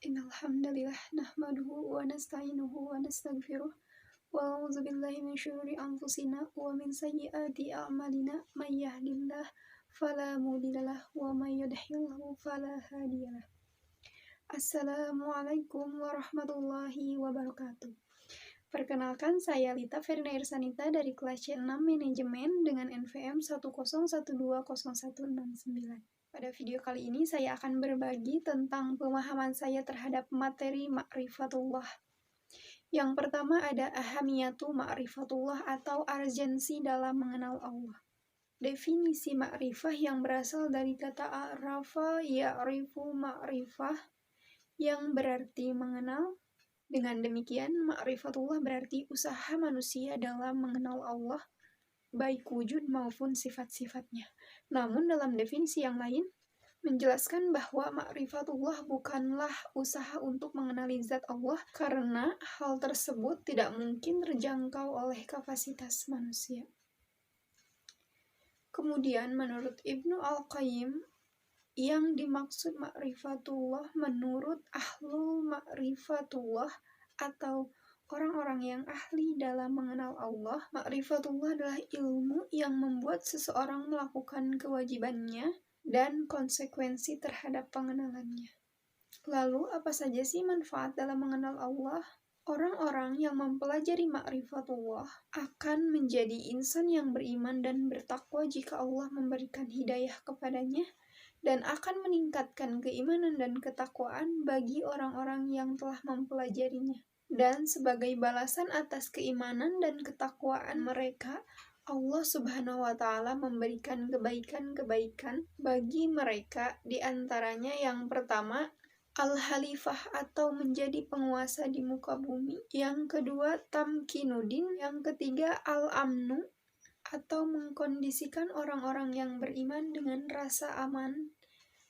Innal hamdalillah nahmaduhu wa nasta'inuhu wa nastaghfiruh wa a'udzu billahi min syururi anfusina wa min sayyiati a'malina may yahdihillahu fala mudhillalah wa may yudhlilhu fala hadiyalah. Assalamualaikum warahmatullahi wabarakatuh. Perkenalkan, saya Lita Ferina Irsanita dari kelas C6 Manajemen dengan NVM 101201169. Pada video kali ini saya akan berbagi tentang pemahaman saya terhadap materi ma'rifatullah. Yang pertama ada ahamiyatu ma'rifatullah atau urgensi dalam mengenal Allah. Definisi ma'rifah yang berasal dari kata a'rafa ya'rifu ma'rifah yang berarti mengenal. Dengan demikian, ma'rifatullah berarti usaha manusia dalam mengenal Allah, baik wujud maupun sifat-sifatnya. Namun dalam definisi yang lain, menjelaskan bahwa ma'rifatullah bukanlah usaha untuk mengenali zat Allah, karena hal tersebut tidak mungkin terjangkau oleh kapasitas manusia. Kemudian menurut Ibnu Al-Qayyim, yang dimaksud ma'rifatullah menurut ahlul ma'rifatullah atau orang-orang yang ahli dalam mengenal Allah, ma'rifatullah adalah ilmu yang membuat seseorang melakukan kewajibannya dan konsekuensi terhadap pengenalannya. Lalu, apa saja sih manfaat dalam mengenal Allah? Orang-orang yang mempelajari ma'rifatullah akan menjadi insan yang beriman dan bertakwa jika Allah memberikan hidayah kepadanya, dan akan meningkatkan keimanan dan ketakwaan bagi orang-orang yang telah mempelajarinya. Dan sebagai balasan atas keimanan dan ketakwaan mereka, Allah Subhanahu wa Ta'ala memberikan kebaikan-kebaikan bagi mereka, di antaranya yang pertama, al-halifah atau menjadi penguasa di muka bumi. Yang kedua, tamkinudin. Yang ketiga, al-amnu atau mengkondisikan orang-orang yang beriman dengan rasa aman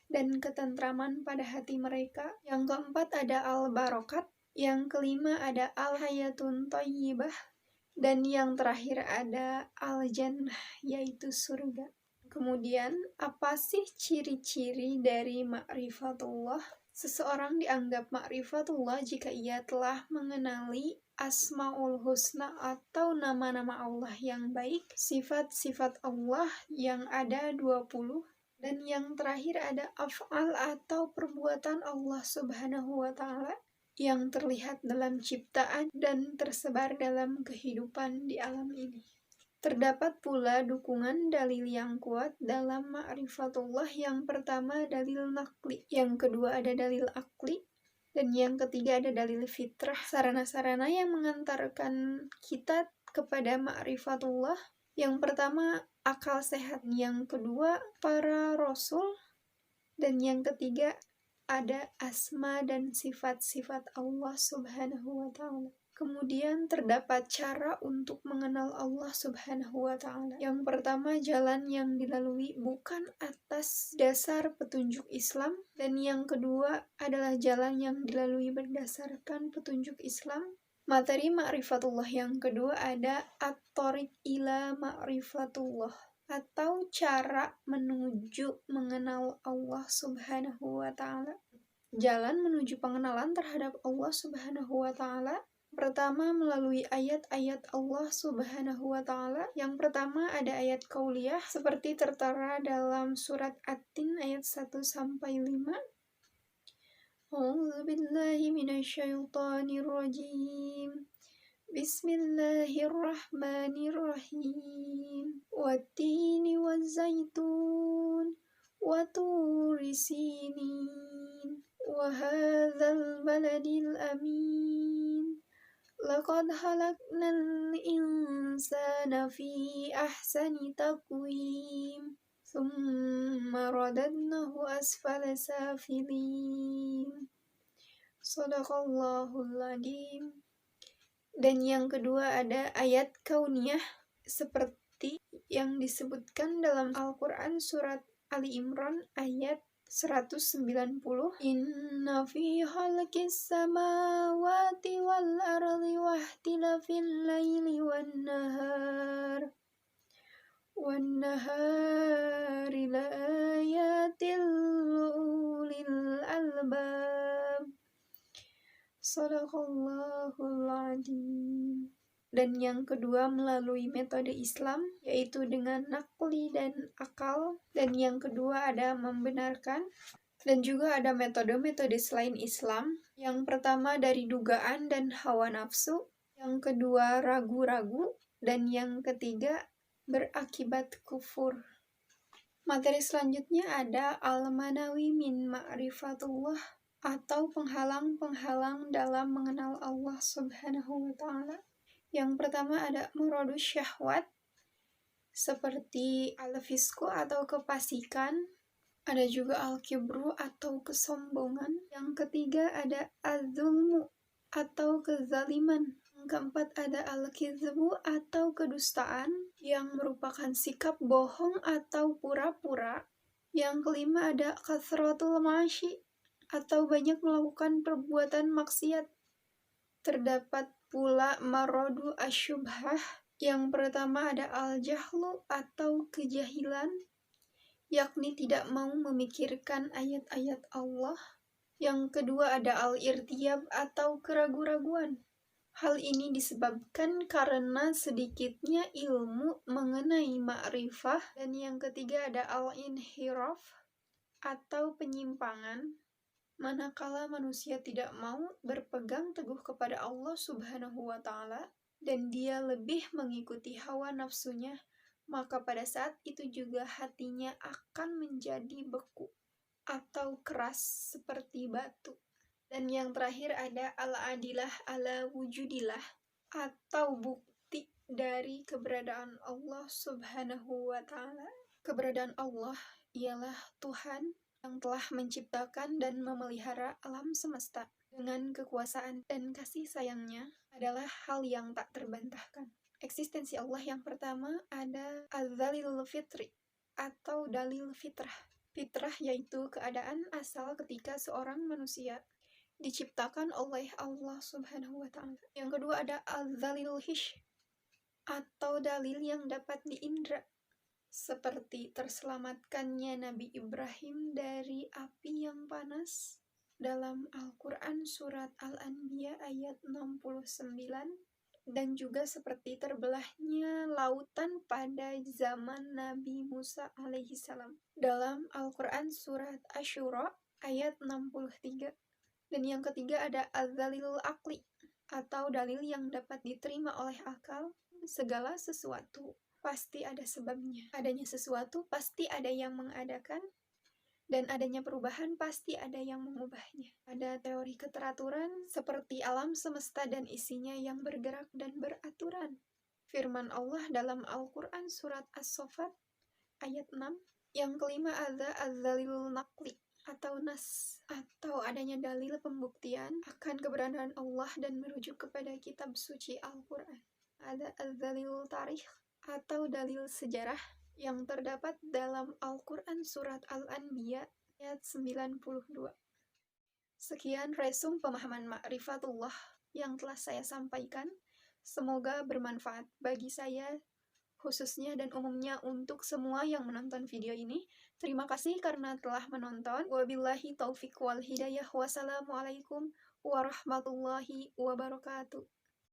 dan ketentraman pada hati mereka. Yang keempat ada al-barokat. Yang kelima ada al-hayatun thayyibah. Dan yang terakhir ada al-jannah, yaitu surga. Kemudian, apa sih ciri-ciri dari ma'rifatullah? Seseorang dianggap ma'rifatullah jika ia telah mengenali Asmaul Husna atau nama-nama Allah yang baik, sifat-sifat Allah yang ada 20, dan yang terakhir ada af'al atau perbuatan Allah Subhanahu wa Ta'ala yang terlihat dalam ciptaan dan tersebar dalam kehidupan di alam ini. Terdapat pula dukungan dalil yang kuat dalam ma'rifatullah. Yang pertama dalil naqli, yang kedua ada dalil akli, dan yang ketiga ada dalil fitrah. Sarana-sarana yang mengantarkan kita kepada ma'rifatullah, yang pertama akal sehat, yang kedua para rasul, dan yang ketiga ada asma dan sifat-sifat Allah Subhanahu wa Ta'ala. Kemudian terdapat cara untuk mengenal Allah Subhanahu wa Ta'ala. Yang pertama, jalan yang dilalui bukan atas dasar petunjuk Islam, dan yang kedua adalah jalan yang dilalui berdasarkan petunjuk Islam. Materi ma'rifatullah yang kedua ada at-thariq ila ma'rifatullah, atau cara menuju mengenal Allah Subhanahu wa Ta'ala. Jalan menuju pengenalan terhadap Allah Subhanahu wa Ta'ala pertama melalui ayat-ayat Allah Subhanahu wa Ta'ala. Yang pertama ada ayat qauliyah seperti tertera dalam surat At-Tin ayat 1-5. A'udzu billahi minasyaitonir rajim. Bismillahirrahmanirrahim. Wattini wazzaitun wa turi sinin wa hadzal baladil amin. Laqad khalaqnal insana fi ahsani taqwim. Tsumma radadnahu asfala safilin. Shadaqallahul adzim. Dan yang kedua ada ayat kauniyah seperti yang disebutkan dalam Al-Quran surat Ali Imran ayat 190. Inna fi khalqis samawati wal ardi wa ihtilafil laili wan nahari la ayatil ulil albab. Shadaqallahul adzim. Dan yang kedua melalui metode Islam, yaitu dengan nakli dan akal. Dan yang kedua ada membenarkan. Dan juga ada metode-metode selain Islam. Yang pertama dari dugaan dan hawa nafsu. Yang kedua ragu-ragu. Dan yang ketiga berakibat kufur. Materi selanjutnya ada al-manawi min ma'rifatullah, atau penghalang-penghalang dalam mengenal Allah Subhanahu wa Ta'ala. Yang pertama ada muradus syahwat, seperti al-fisku atau kefasikan. Ada juga al-kibru atau kesombongan. Yang ketiga ada az-zulmu atau kezaliman. Yang keempat ada al-kizbu atau kedustaan, yang merupakan sikap bohong atau pura-pura. Yang kelima ada kasratul masyi atau banyak melakukan perbuatan maksiat. Terdapat pula maradu asyubhah. Yang pertama ada al-jahlu atau kejahilan, yakni tidak mau memikirkan ayat-ayat Allah. Yang kedua ada al-irtiyab atau keraguan-raguan. Hal ini disebabkan karena sedikitnya ilmu mengenai ma'rifah. Dan yang ketiga ada al-inhiraf atau penyimpangan, manakala manusia tidak mau berpegang teguh kepada Allah Subhanahu wa Ta'ala dan dia lebih mengikuti hawa nafsunya, maka pada saat itu juga hatinya akan menjadi beku atau keras seperti batu. Dan yang terakhir ada al-adilah ala wujudillah, atau bukti dari keberadaan Allah Subhanahu wa Ta'ala. Keberadaan Allah ialah Tuhan yang telah menciptakan dan memelihara alam semesta. Dengan kekuasaan dan kasih sayangnya adalah hal yang tak terbantahkan. Eksistensi Allah yang pertama ada az-zalil fitri atau dalil fitrah. Fitrah yaitu keadaan asal ketika seorang manusia diciptakan oleh Allah Subhanahu wa Ta'ala. Yang kedua ada az-zalil hish atau dalil yang dapat diindra, seperti terselamatkannya Nabi Ibrahim dari api yang panas dalam Al-Quran surat Al-Anbiya ayat 69, dan juga seperti terbelahnya lautan pada zaman Nabi Musa alaihissalam dalam Al-Quran surat Asyura ayat 63. Dan yang ketiga ada az-zalilul aqli atau dalil yang dapat diterima oleh akal. Segala sesuatu pasti ada sebabnya. Adanya sesuatu pasti ada yang mengadakan, dan adanya perubahan pasti ada yang mengubahnya. Ada teori keteraturan seperti alam semesta dan isinya yang bergerak dan beraturan. Firman Allah dalam Al-Quran surat As-Saffat ayat 6. Yang kelima ada az-zalilul naqli atau nas, atau adanya dalil pembuktian akan keberadaan Allah dan merujuk kepada kitab suci Al-Quran. Ada az-zalilul tarikh atau dalil sejarah yang terdapat dalam Al-Quran surat Al-Anbiya ayat 92. Sekian resum pemahaman ma'rifatullah yang telah saya sampaikan. Semoga bermanfaat bagi saya khususnya dan umumnya untuk semua yang menonton video ini. Terima kasih karena telah menonton. Wabillahi taufiq wal hidayah. Wassalamualaikum warahmatullahi wabarakatuh.